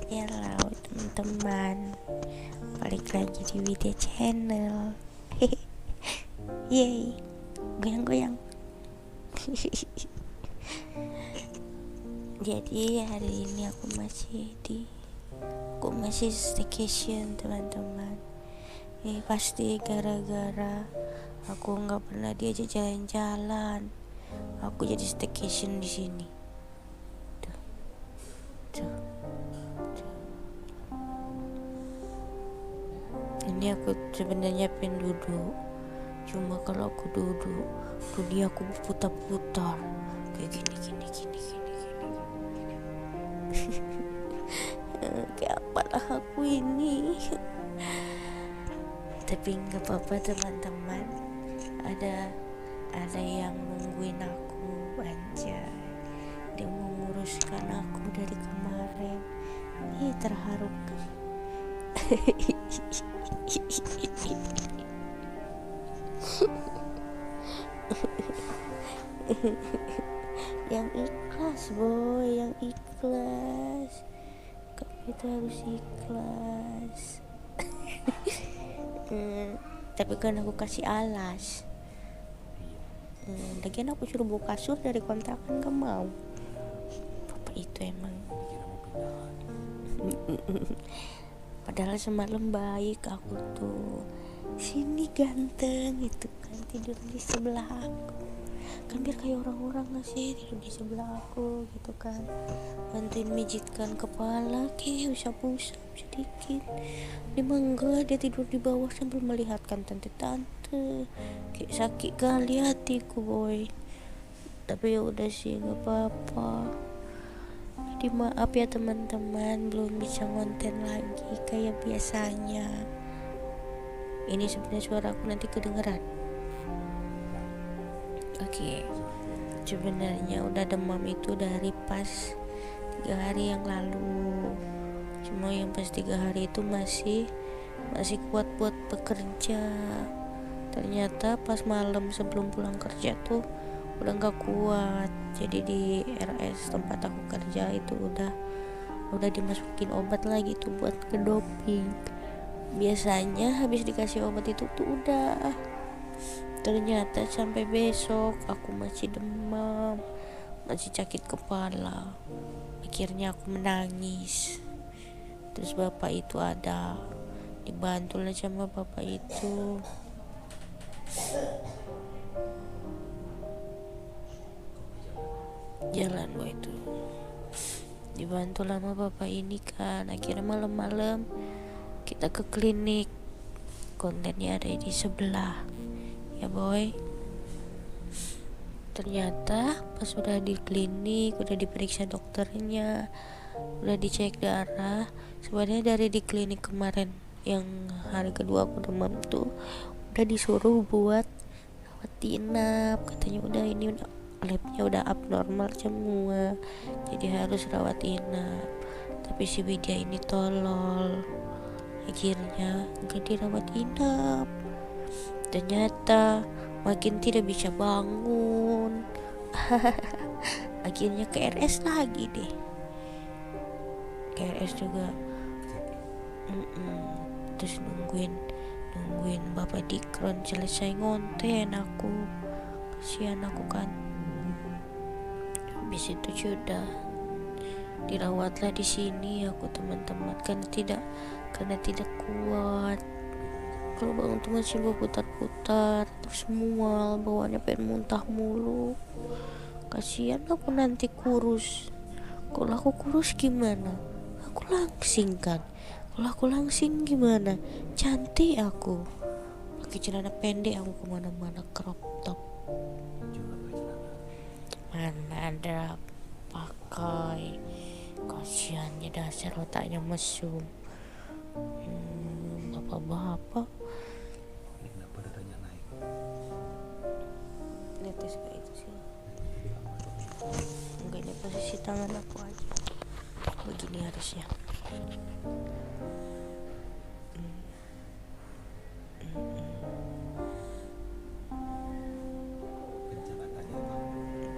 Halo teman-teman, balik lagi di Widya Channel. Hehe, yeay, goyang-goyang. Jadi hari ini aku masih staycation teman-teman. Pasti gara-gara aku nggak pernah diajak jalan-jalan, aku jadi staycation di sini. Tuh. Ini aku sebenarnya pengen duduk, cuma kalau aku duduk dunia aku berputar-putar kayak gini. Kayak apalah aku ini. Tapi nggak apa-apa teman-teman, ada yang nungguin aku, anjay. Dia menguruskan aku dari kemarin. Terharu. Yang ikhlas boy, yang ikhlas. Kamu itu harus ikhlas. Tapi kan aku kasih alas. Lagian aku suruh bawa kasur dari kontrakan, gak mau. Bapak itu emang. Padahal semalam baik aku tuh. Sini ganteng, itu kan tidur di sebelah aku. Kan biar kayak orang-orang gak sih, tidur di sebelah aku gitu kan. Bantuin mijitkan kepala, kayak usap-usap sedikit. Dia enggak, dia tidur di bawah sambil melihatkan tante-tante. Kayak sakit kali hatiku boy. Tapi ya udah sih, gak apa-apa. Jadi maaf ya teman-teman, belum bisa konten lagi kayak biasanya. Ini sebenarnya suara aku nanti kedengeran. Oke. Sebenarnya udah demam itu dari pas 3 hari yang lalu. Cuma yang pas 3 hari itu masih kuat buat bekerja. Ternyata pas malam sebelum pulang kerja tuh udah gak kuat. Jadi di RS tempat aku kerja itu udah dimasukin obat lagi tuh buat ngedoping. Biasanya habis dikasih obat itu tuh udah. Ternyata sampai besok aku masih demam, masih sakit kepala. Akhirnya aku menangis. Terus bapak itu ada, dibantulah sama bapak itu. Jalan gua itu dibantu lama bapak ini kan. Akhirnya malam-malam kita ke klinik. Kontennya ada di sebelah ya boy. Ternyata pas udah di klinik, udah diperiksa dokternya, udah dicek darah. Sebenarnya dari di klinik kemarin yang hari kedua aku demam tuh udah disuruh buat rawat inap. Katanya udah ini labnya udah abnormal semua, jadi harus rawat inap. Tapi si Widya ini tolol, akhirnya nggak dirawat inap. Ternyata makin tidak bisa bangun. Akhirnya ke RS lagi deh. Ke RS juga. Terus nungguin bapak Dikron selesai ngonten aku. Kasihan aku kan. Habis itu sudah dirawatlah di sini aku teman-teman, karena tidak kuat. Kalau bangun tuh masih berputar-putar, terus mual, bawaannya pengen muntah mulu. Kasihan aku nanti kurus. Kalau aku kurus gimana? Aku langsing kan. Kalau aku langsing gimana? Cantik aku. Pakai celana pendek aku kemana-mana, crop top. Mana ada pakai. Kasihannya dasar otaknya mesum. Bapak-bapak. Ini kenapa dadanya naik? Netes kayak itu sih. Enggak, ini posisi tangan aku aja. Begini harusnya.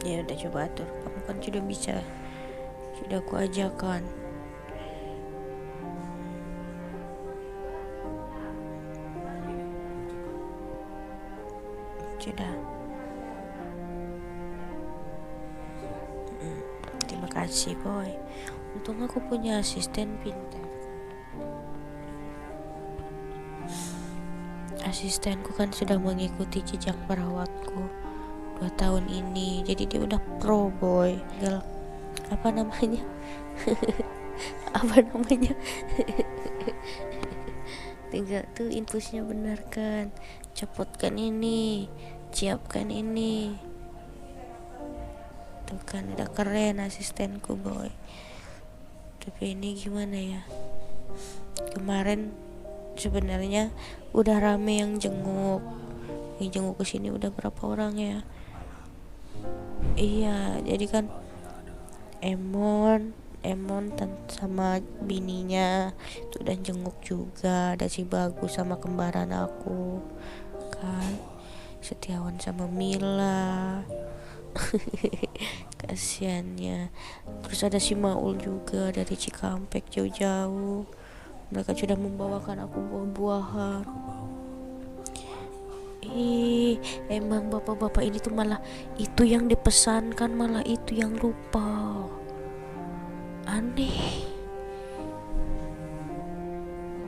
Ya udah coba atur. Kamu kan sudah bisa. Sudah aku ajarkan. Sudah. Terima kasih boy. Untung aku punya asisten pintar. Asistenku kan sudah mengikuti jejak perawatku 2 tahun ini, jadi dia udah pro boy. Tinggal apa namanya apa namanya tinggal tuh infusnya benar kan, copotkan ini, siapkan ini. Tuh kan udah keren asistenku boy. Tapi ini gimana ya, kemarin sebenarnya udah rame yang jenguk ke sini. Udah berapa orang ya? Iya, jadi kan Emon sama bininya itu udah jenguk juga. Ada si Bagus sama kembaran aku kan, Setiawan sama Mila. Kasiannya. Terus ada si Maul juga dari Cikampek jauh-jauh. Mereka sudah membawakan aku buah-buahan. Emang bapak-bapak ini tuh malah itu yang dipesankan, malah itu yang lupa. Aneh.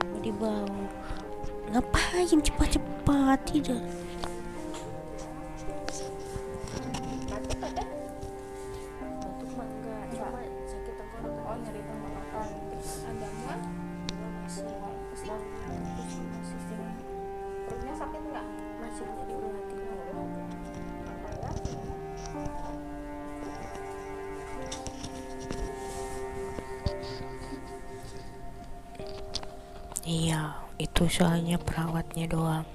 Mau dibawa. Ngapain cepat-cepat tidak? Batuk mah enggak, cuma sakit tenggorokan. Oh, nyeri tenggorokan. Terus ada mual? Masih Perutnya sakit nggak? masih jadi ulah hati. Apa ya? Iya, itu soalnya perawatnya doang.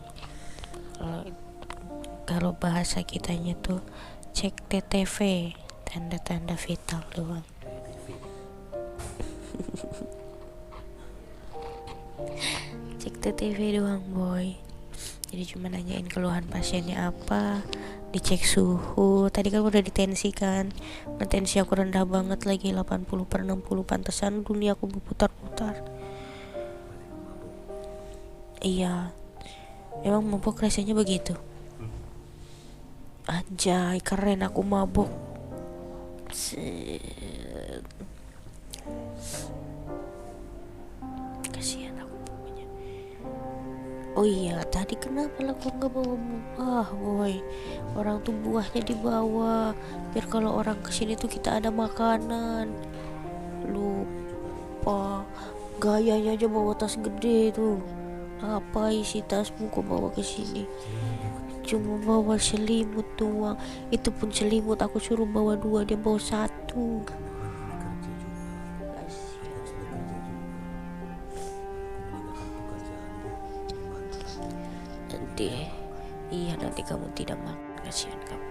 Kalau bahasa kitanya tuh cek TTV, tanda-tanda vital doang. Cek TTV doang boy. Jadi cuma nanyain keluhan pasiennya apa, dicek suhu. Tadi kan udah ditensi kan, nah, tensi aku rendah banget lagi 80/60. Pantesan dunia aku berputar-putar. Iya, emang mabok rasanya begitu. Anjay, keren aku mabok. Set. Kasihan aku pokoknya. Oh iya, tadi kenapa lah kok nggak bawa buah boy? Orang tuh buahnya dibawa, biar kalau orang kesini tuh kita ada makanan. Lupa, gayanya aja bawa tas gede tuh. Apa isi tasmu kok bawa ke sini? Cuma bawa selimut doang. Itu pun selimut aku suruh bawa 2, dia bawa 1. Nanti, iya nanti kamu tidak makan, kasihan kamu.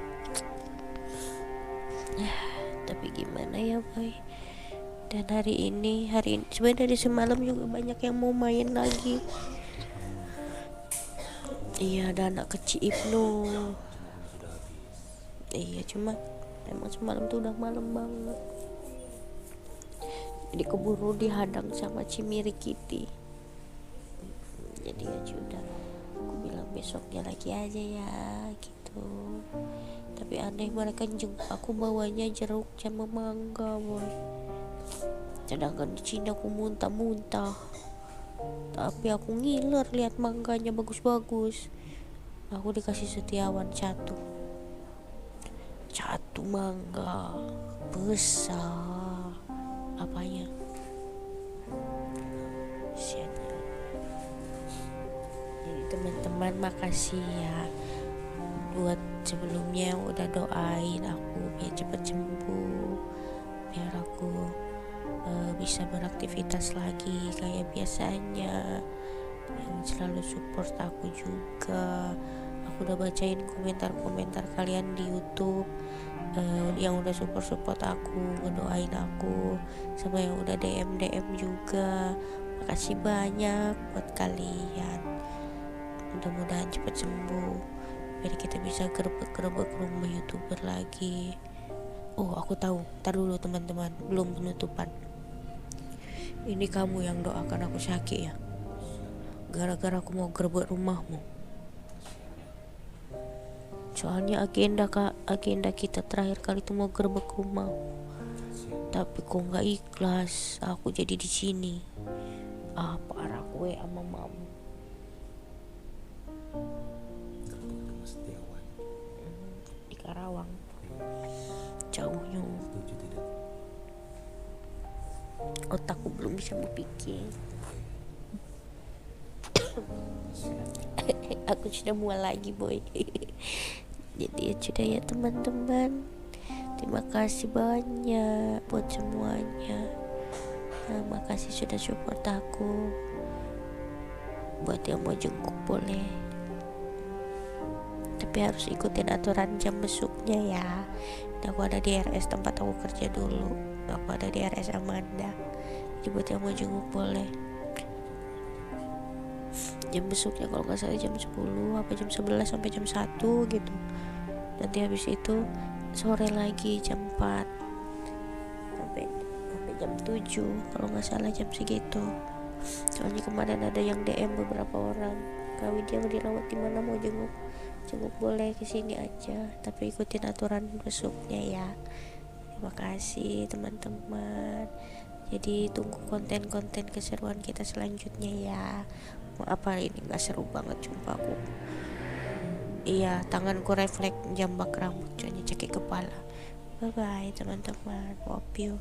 Tapi gimana ya boy? Dan hari ini sebenarnya dari semalam juga banyak yang mau main lagi. Iya, ada anak kecil Ibnu. Iya, cuma emang semalam tuh udah malam banget. Jadi keburu dihadang sama Cimiri Kitty. Jadi ya sudah, aku bilang besoknya lagi aja ya gitu. Tapi aneh, mereka aku bawanya jeruk sama mangga boy. Sedangkan di Cina aku muntah-muntah. Tapi aku ngiler lihat mangganya bagus-bagus. Aku dikasih Setiawan satu mangga besar. Apanya? Siannya. Jadi teman-teman makasih ya buat sebelumnya yang udah doain aku biar cepet sembuh, biar aku bisa beraktivitas lagi kayak biasanya, yang selalu support aku juga. Aku udah bacain komentar-komentar kalian di YouTube, yang udah support aku, ngedoain aku, sama yang udah DM juga. Makasih banyak buat kalian. Mudah-mudahan cepet sembuh biar kita bisa gerebek-gerebek rumah YouTuber lagi. Oh, aku tahu. Ntar dulu teman-teman, belum penutupan. Ini kamu yang doakan aku sakit ya, gara-gara aku mau gerebek rumahmu. Soalnya agenda kita terakhir kali itu mau gerbek rumah, tapi kok nggak ikhlas aku jadi di sini. Parah gue sama mam. Ketemu Setiawan. Di Karawang jauhnya, Setuju tidak? otakku belum bisa berpikir. Aku sudah mulai lagi boy. Jadi ya sudah ya teman-teman, terima kasih banyak buat semuanya. Makasih sudah support aku. Buat yang mau jenguk boleh, tapi harus ikutin aturan jam besuknya ya. Aku ada di RS tempat aku kerja dulu, aku ada di RS Amanda. Jadi buat yang mau jenguk boleh. Jam besuknya kalau nggak salah jam 10 apa jam 11 sampai jam 1 gitu. Nanti habis itu sore lagi jam 4 sampai jam 7 kalau nggak salah, jam segitu. Soalnya kemarin ada yang DM beberapa orang, Kak Widya dirawat di mana, mau jenguk boleh kesini aja, tapi ikutin aturan besuknya ya. Terima kasih teman-teman. Jadi tunggu konten-konten keseruan kita selanjutnya ya. Apa ini nggak seru banget jumpa aku. Iya, tanganku refleks jambak rambut, soalnya cekik kepala. Bye bye teman-teman, love you.